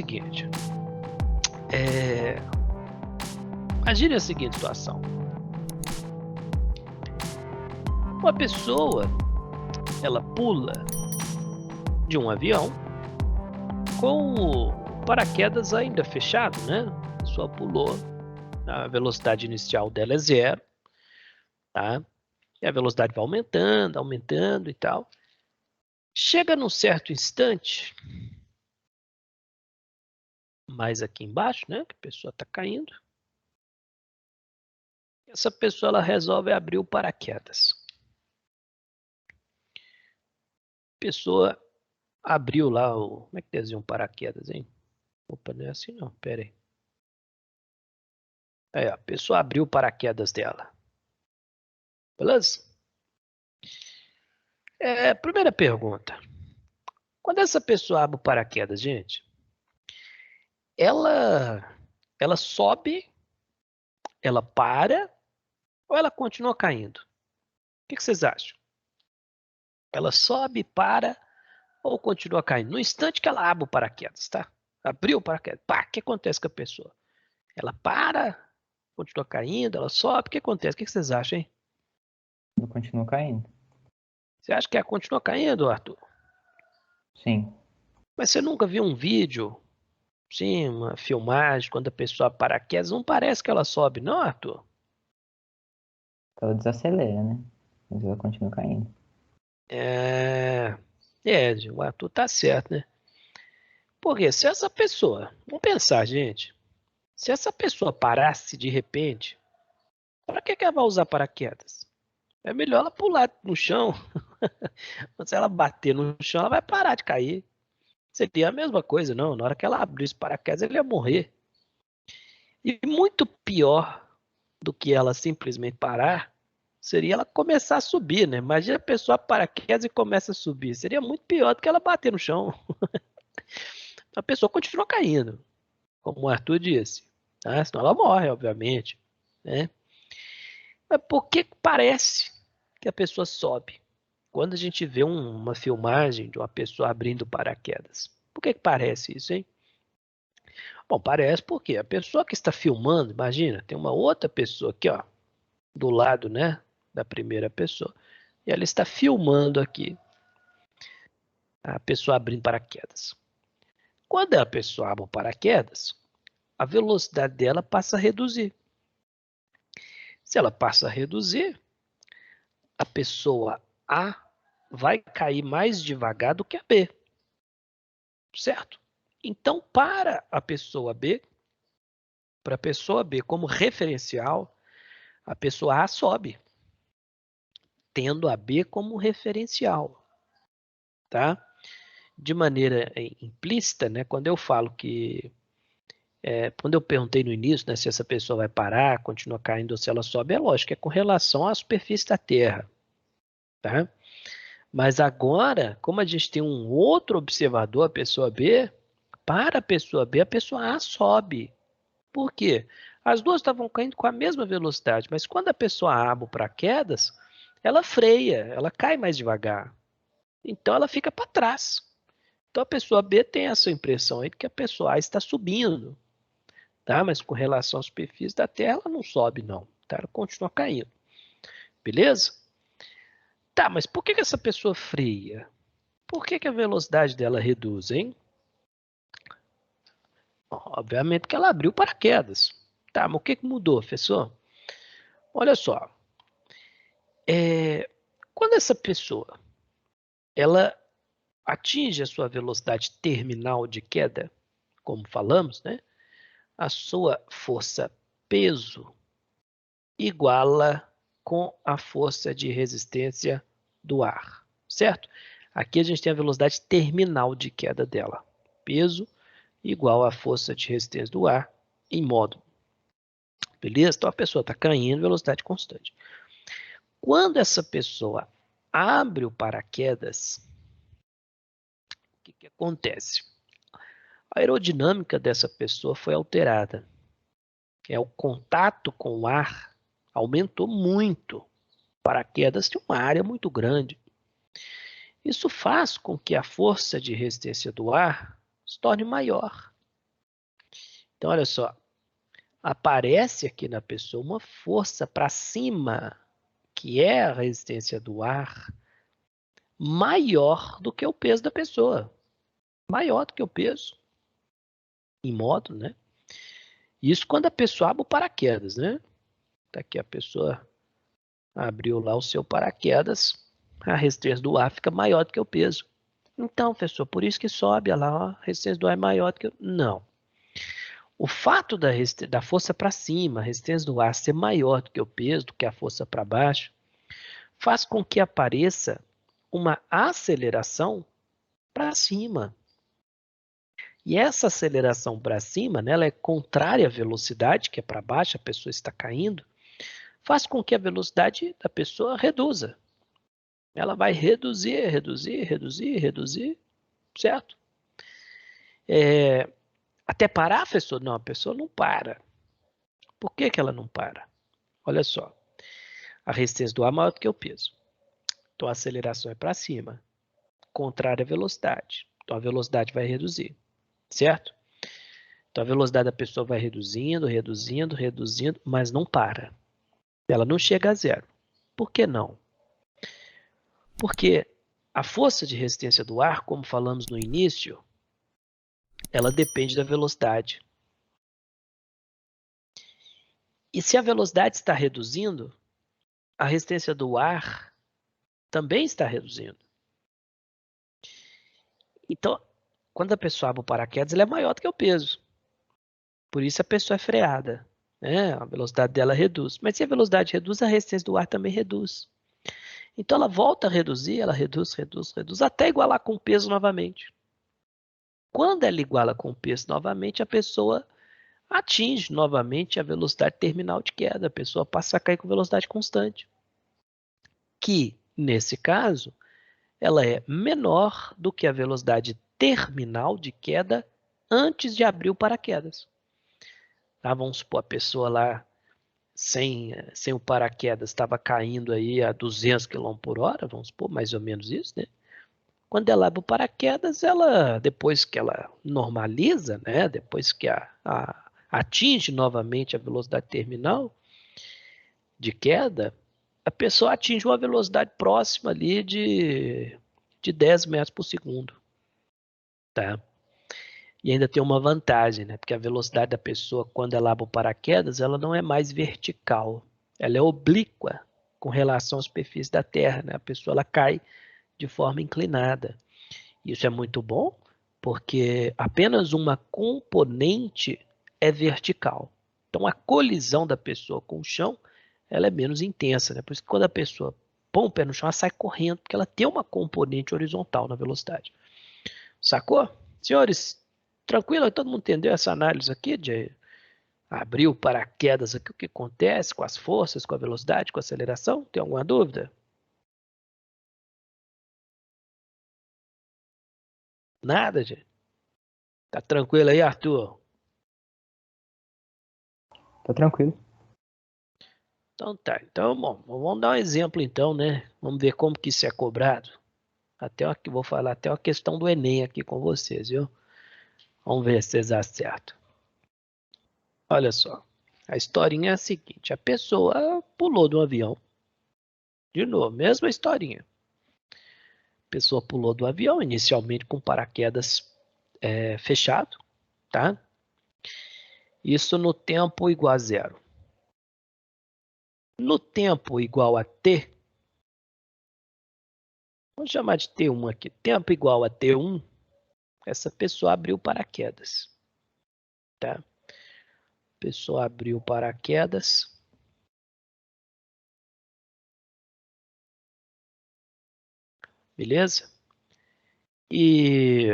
seguinte. Imagine a seguinte situação. Uma pessoa, ela pula de um avião com o paraquedas ainda fechado, né? A pessoa pulou, a velocidade inicial dela é 0, tá? E a velocidade vai aumentando, aumentando e tal. Chega num certo instante, mais aqui embaixo, né? Que a pessoa está caindo. Essa pessoa ela resolve abrir o paraquedas. A pessoa abriu lá o... Como é que desenha um paraquedas, hein? Opa, não é assim não, pera aí. A pessoa abriu o paraquedas dela. Beleza? Primeira pergunta. Quando essa pessoa abre o paraquedas, gente, ela sobe, ela para ou ela continua caindo? O que vocês acham? Ela sobe, para ou continua caindo? No instante que ela abre o paraquedas, tá? Abriu o paraquedas, pá, o que acontece com a pessoa? Ela para, continua caindo, ela sobe, o que acontece? O que vocês acham, hein? Ela continua caindo. Você acha que ela continua caindo, Arthur? Sim. Mas você nunca viu um vídeo, sim, uma filmagem, quando a pessoa abre o paraquedas, não parece que ela sobe, não, Arthur? Ela desacelera, né? Mas ela continua caindo. O Arthur tá certo, né? Porque se essa pessoa, vamos pensar, gente, se essa pessoa parasse de repente, para que ela vai usar paraquedas? É melhor ela pular no chão. Se ela bater no chão, ela vai parar de cair. Seria a mesma coisa, não. Na hora que ela abrisse paraquedas, ele ia morrer. E muito pior do que ela simplesmente parar, seria ela começar a subir, né? Imagina a pessoa paraquedas e começa a subir. Seria muito pior do que ela bater no chão. A pessoa continua caindo, como o Arthur disse. Tá? Senão ela morre, obviamente. Né? Mas por que parece que a pessoa sobe? Quando a gente vê uma filmagem de uma pessoa abrindo paraquedas. Por que parece isso, hein? Bom, parece porque a pessoa que está filmando, imagina, tem uma outra pessoa aqui, ó, do lado, né, da primeira pessoa, e ela está filmando aqui a pessoa abrindo paraquedas. Quando a pessoa abre o paraquedas, a velocidade dela passa a reduzir. Se ela passa a reduzir, a pessoa A vai cair mais devagar do que a B, certo? Então, para a pessoa B, como referencial, a pessoa A sobe, tendo a B como referencial, tá? De maneira implícita, né? Quando eu falo que quando eu perguntei no início, né, se essa pessoa vai parar, continua caindo ou se ela sobe, é lógico, é com relação à superfície da Terra, tá? Mas agora, como a gente tem um outro observador, a pessoa B, para a pessoa B, a pessoa A sobe. Por quê? As duas estavam caindo com a mesma velocidade, mas quando a pessoa abre para quedas, ela freia, ela cai mais devagar. Então ela fica para trás. Então a pessoa B tem essa impressão aí de que a pessoa A está subindo, tá? Mas com relação à superfície da Terra, ela não sobe não, tá? Ela continua caindo. Beleza? Tá, mas por que essa pessoa freia? Por que a velocidade dela reduz, hein? Obviamente que ela abriu paraquedas. Tá, mas o que mudou, professor? Olha só, quando essa pessoa ela atinge a sua velocidade terminal de queda, como falamos, né? A sua força peso iguala com a força de resistência do ar, certo? Aqui a gente tem a velocidade terminal de queda dela. Peso igual à força de resistência do ar em módulo. Beleza? Então a pessoa está caindo, velocidade constante. Quando essa pessoa abre o paraquedas, o que acontece? A aerodinâmica dessa pessoa foi alterada. O contato com o ar aumentou muito. O paraquedas tem uma área muito grande. Isso faz com que a força de resistência do ar se torne maior. Então, olha só, aparece aqui na pessoa uma força para cima, que é a resistência do ar, maior do que o peso da pessoa. Maior do que o peso, em modo, né? Isso quando a pessoa abre o paraquedas, né? Tá aqui a pessoa abriu lá o seu paraquedas, a resistência do ar fica maior do que o peso. Então, professor, por isso que sobe lá, ó, a resistência do ar é maior do que... Não. O fato da força para cima, a resistência do ar ser maior do que o peso, do que a força para baixo, faz com que apareça uma aceleração para cima. E essa aceleração para cima, né, ela é contrária à velocidade, que é para baixo, a pessoa está caindo, faz com que a velocidade da pessoa reduza. Ela vai reduzir, reduzir, reduzir, reduzir, certo? Até parar, professor? Não, a pessoa não para. Por que que ela não para? Olha só, a resistência do ar é maior do que o peso. Então a aceleração é para cima, contrária à velocidade. Então a velocidade vai reduzir, certo? Então a velocidade da pessoa vai reduzindo, reduzindo, reduzindo, mas não para. Ela não chega a zero. Por que não? Porque a força de resistência do ar, como falamos no início, ela depende da velocidade. E se a velocidade está reduzindo, a resistência do ar também está reduzindo. Então, quando a pessoa abre o paraquedas, ele é maior do que o peso. Por isso a pessoa é freada, né? A velocidade dela reduz. Mas se a velocidade reduz, a resistência do ar também reduz. Então ela volta a reduzir, ela reduz, reduz, reduz, até igualar com o peso novamente. Quando ela iguala com o peso novamente, a pessoa atinge novamente a velocidade terminal de queda. A pessoa passa a cair com velocidade constante. Que, nesse caso, ela é menor do que a velocidade terminal de queda antes de abrir o paraquedas. Tá? Vamos supor, a pessoa lá sem o paraquedas estava caindo aí a 200 km por hora, vamos supor, mais ou menos isso, né? Quando ela abre o paraquedas, ela, depois que ela normaliza, né? Depois que atinge novamente a velocidade terminal de queda, a pessoa atinge uma velocidade próxima ali de 10 metros por segundo, tá? E ainda tem uma vantagem, né? Porque a velocidade da pessoa, quando ela abre o paraquedas, ela não é mais vertical, ela é oblíqua com relação à superfície da Terra, né? A pessoa ela cai de forma inclinada. Isso é muito bom, porque apenas uma componente é vertical. Então a colisão da pessoa com o chão, ela é menos intensa, né? Por isso que quando a pessoa põe o pé no chão, ela sai correndo, porque ela tem uma componente horizontal na velocidade. Sacou? Senhores, tranquilo? Todo mundo entendeu essa análise aqui de abrir o paraquedas aqui, o que acontece com as forças, com a velocidade, com a aceleração? Tem alguma dúvida? Nada, gente? Tá tranquilo aí, Arthur? Tá tranquilo. Então tá. Então, bom, vamos dar um exemplo então, né? Vamos ver como que isso é cobrado. Até aqui, vou falar até a questão do Enem aqui com vocês, viu? Vamos ver se vocês acertam. Olha só. A historinha é a seguinte: a pessoa pulou do avião. De novo, mesma historinha. A pessoa pulou do avião, inicialmente com paraquedas fechado, tá? Isso no tempo igual a zero. No tempo igual a t, vamos chamar de t1 aqui. Tempo igual a t1, essa pessoa abriu paraquedas, tá? A pessoa abriu paraquedas. Beleza? E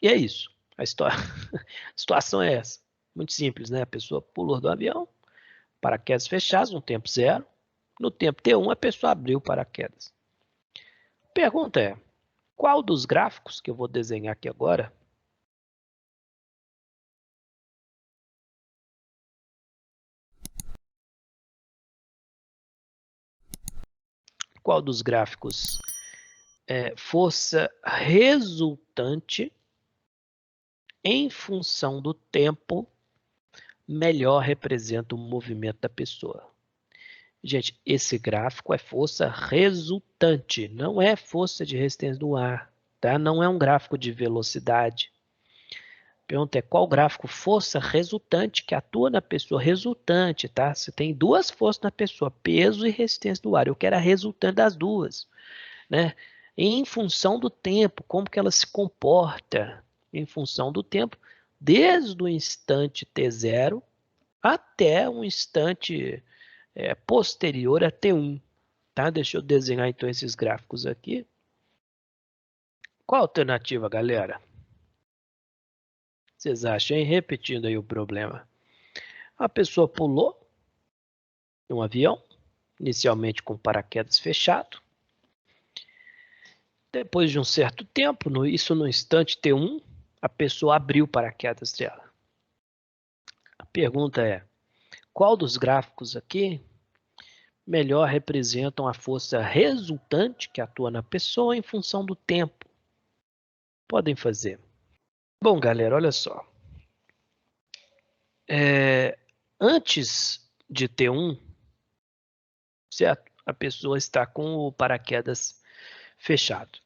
é isso. A situação é essa. Muito simples, né? A pessoa pulou do avião, paraquedas fechados, no tempo zero. No tempo T1, a pessoa abriu o paraquedas. Pergunta é, qual dos gráficos que eu vou desenhar aqui agora qual dos gráficos é força resultante em função do tempo, melhor representa o movimento da pessoa. Gente, esse gráfico é força resultante, não é força de resistência do ar, tá? Não é um gráfico de velocidade. A pergunta é qual gráfico? Força resultante que atua na pessoa. Resultante, tá? Você tem duas forças na pessoa, peso e resistência do ar. Eu quero a resultante das duas, né? Em função do tempo, como que ela se comporta em função do tempo, desde o instante T0 até um instante posterior a T1. Tá? Deixa eu desenhar então esses gráficos aqui. Qual a alternativa, galera? Vocês acham, hein? Repetindo aí o problema. A pessoa pulou em um avião, inicialmente com paraquedas fechado. Depois de um certo tempo, isso no instante T1, a pessoa abriu o paraquedas dela. A pergunta é, qual dos gráficos aqui melhor representam a força resultante que atua na pessoa em função do tempo? Podem fazer. Bom, galera, olha só. Antes de T1, certo? A pessoa está com o paraquedas fechado.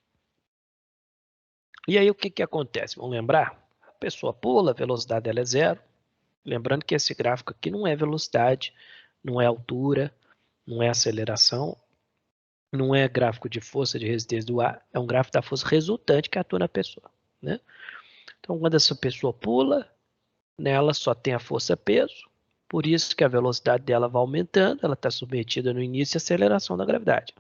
E aí o que acontece? Vamos lembrar? A pessoa pula, a velocidade dela é 0. Lembrando que esse gráfico aqui não é velocidade, não é altura, não é aceleração, não é gráfico de força de resistência do ar, é um gráfico da força resultante que atua na pessoa, né? Então, quando essa pessoa pula, nela só tem a força-peso, por isso que a velocidade dela vai aumentando, ela está submetida no início à aceleração da gravidade.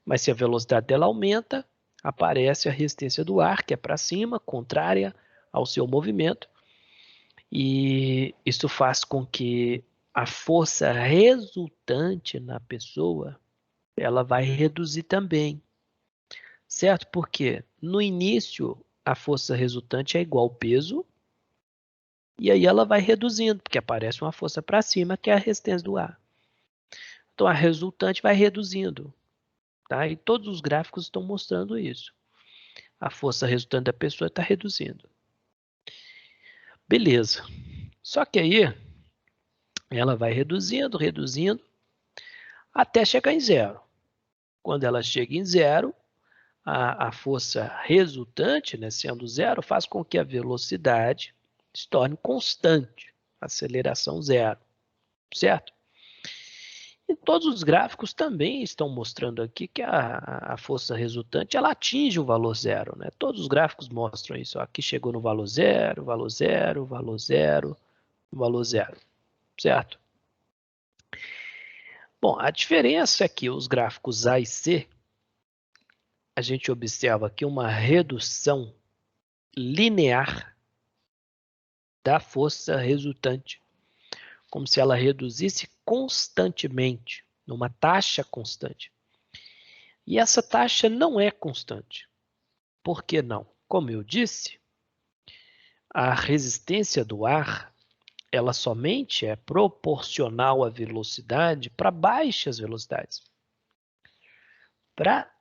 Mas se a velocidade dela aumenta, aparece a resistência do ar, que é para cima, contrária ao seu movimento, e isso faz com que a força resultante na pessoa, ela vai reduzir também, certo? Porque no início a força resultante é igual ao peso, e aí ela vai reduzindo, porque aparece uma força para cima, que é a resistência do ar. Então a resultante vai reduzindo, tá? E todos os gráficos estão mostrando isso. A força resultante da pessoa está reduzindo. Beleza. Só que aí ela vai reduzindo, reduzindo, até chegar em 0. Quando ela chega em 0, a força resultante, né, sendo 0, faz com que a velocidade se torne constante, aceleração 0, certo? E todos os gráficos também estão mostrando aqui que a força resultante ela atinge o valor 0, né? Todos os gráficos mostram isso. Aqui chegou no valor 0, valor 0, valor 0, valor 0, certo? Bom, a diferença é que os gráficos A e C, a gente observa aqui uma redução linear da força resultante, como se ela reduzisse constantemente, numa taxa constante. E essa taxa não é constante. Por que não? Como eu disse, a resistência do ar, ela somente é proporcional à velocidade para baixas velocidades. Para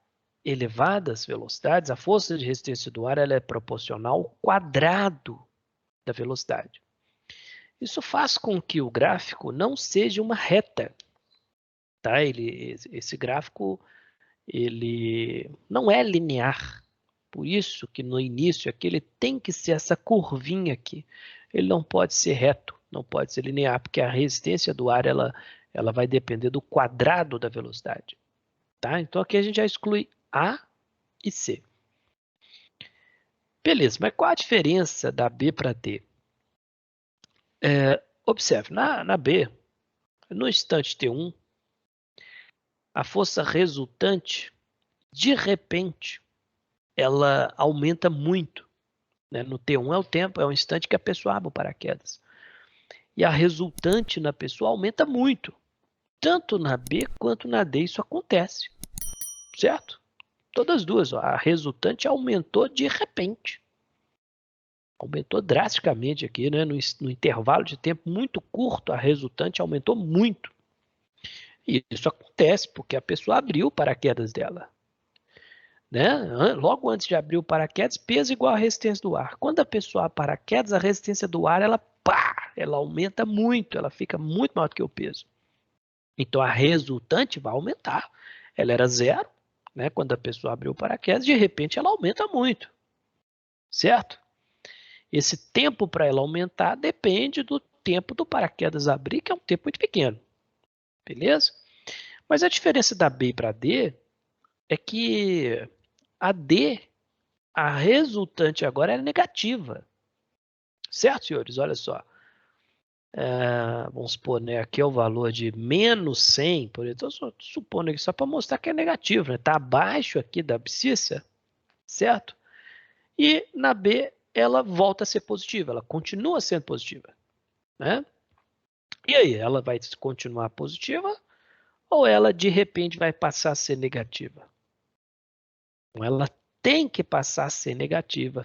elevadas velocidades, a força de resistência do ar ela é proporcional ao quadrado da velocidade. Isso faz com que o gráfico não seja uma reta. Tá? Esse gráfico ele não é linear. Por isso que no início aqui ele tem que ser essa curvinha aqui. Ele não pode ser reto, não pode ser linear, porque a resistência do ar ela vai depender do quadrado da velocidade. Tá? Então aqui a gente já exclui A e C. Beleza, mas qual a diferença da B para D? Observe, na B, no instante T1, a força resultante, de repente, ela aumenta muito. Né? No T1 é o tempo, é o instante que a pessoa abre o paraquedas. E a resultante na pessoa aumenta muito. Tanto na B quanto na D isso acontece. Certo? Todas as duas. Ó, a resultante aumentou de repente. Aumentou drasticamente aqui, né? No intervalo de tempo muito curto, a resultante aumentou muito. E isso acontece porque a pessoa abriu o paraquedas dela. né? Logo antes de abrir o paraquedas, peso igual a resistência do ar. Quando a pessoa abre paraquedas, a resistência do ar, ela aumenta muito, ela fica muito maior do que o peso. Então a resultante vai aumentar. Ela era 0, né? Quando a pessoa abriu o paraquedas, de repente ela aumenta muito, certo? Esse tempo para ela aumentar depende do tempo do paraquedas abrir, que é um tempo muito pequeno, beleza? Mas a diferença da B para D é que a D, a resultante agora é negativa, certo, senhores? Olha só. Vamos supor, né? Aqui é o valor de menos 100, por exemplo. Estou supondo aqui só para mostrar que é negativo, né? Está abaixo aqui da abscissa, certo? E na B ela volta a ser positiva, ela continua sendo positiva, né? E aí, ela vai continuar positiva ou ela de repente vai passar a ser negativa? Então, ela tem que passar a ser negativa.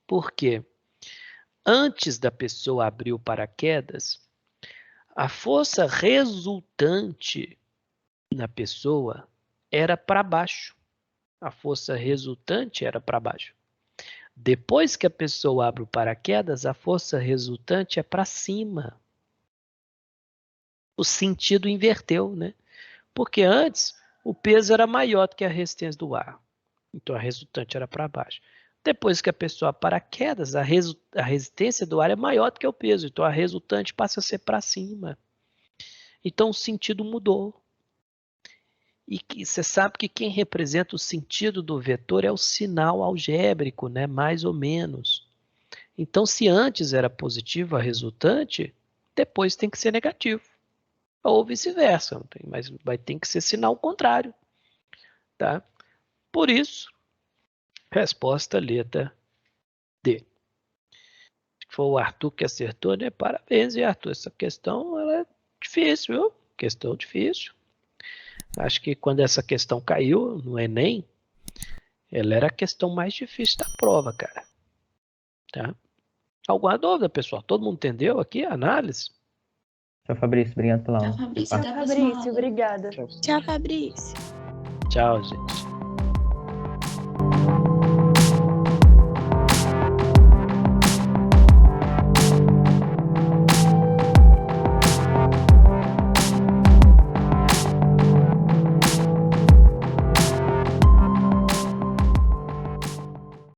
Por quê? Antes da pessoa abrir o paraquedas, a força resultante na pessoa era para baixo. A força resultante era para baixo. Depois que a pessoa abre o paraquedas, a força resultante é para cima. O sentido inverteu, né? Porque antes o peso era maior do que a resistência do ar. Então a resultante era para baixo. Depois que a pessoa paraquedas, a resistência do ar é maior do que o peso. Então a resultante passa a ser para cima. Então o sentido mudou. E você sabe que quem representa o sentido do vetor é o sinal algébrico, né? Mais ou menos. Então, se antes era positivo a resultante, depois tem que ser negativo. Ou vice-versa, mas vai ter que ser sinal contrário. Tá? Por isso, resposta letra D. Foi o Arthur que acertou, né? Parabéns, Arthur. Essa questão ela é difícil, viu? Questão difícil. Acho que quando essa questão caiu no Enem, ela era a questão mais difícil da prova, cara. Tá? Alguma dúvida, pessoal? Todo mundo entendeu aqui a análise? Tchau, Fabrício. Obrigado pela aula. Tchau, Fabrício. Obrigada. Tchau, Fabrício. Tchau, gente.